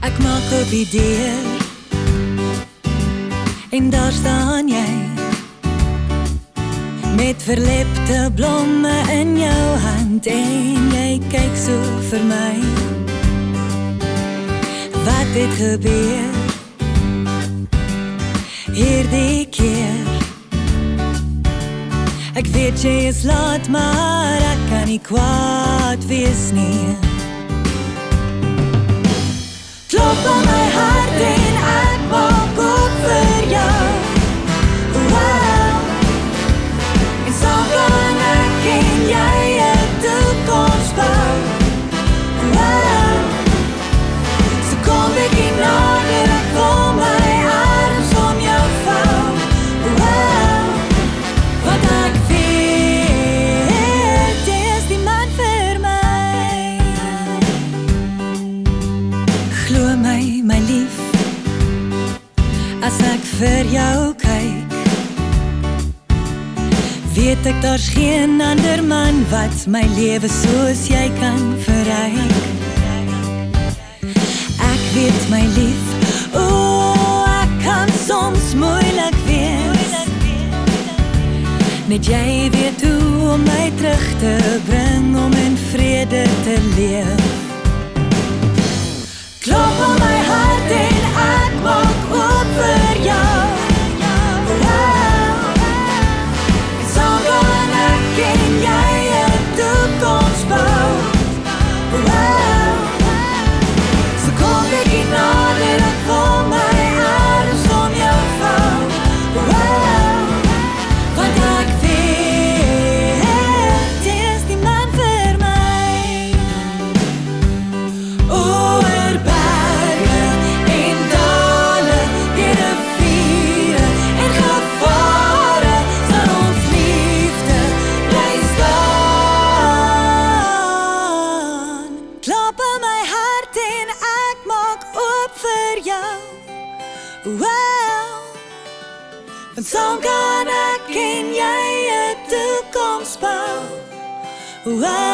Ek maak op die deur en daar staan jy met verlepte blomme in jou hand en jy kyk so vir my. Wat het gebeur hierdie keer? Ek weet jy is laat, maar ek kan nie kwaad wees nie. Klop aan my hart en ek maak op vir jou. Wow. En saam kan ek en jy 'n toekoms bou. Wow. So kom bietjie nader, ek wil my arms om jou vou. Wow. Want ek weet jy is die man vir my. Glo my lief, as ek vir jou kyk, weet ek daar's geen ander man wat my lewe soos jy kan verryk. Ek weet my lief, ek kan soms moeilik wees. Net jy weet hoe om my terug te bring om in vrede te leef. Klop aan my hart en ek maak oop vir jou. Wow. En saam kan ek en jy 'n toekoms bou. Wow. So kom bietjie nader, ek wil my arms om jou vou. Wow. Want ek weet jy is die man vir my. Oor berge en dale, deur riviere en gevare, sal ons liefde bly staan. Klop aan my hart en ek maak oop vir jou. Wow. Want saam kan ek en jy 'n toekoms bou. Wow.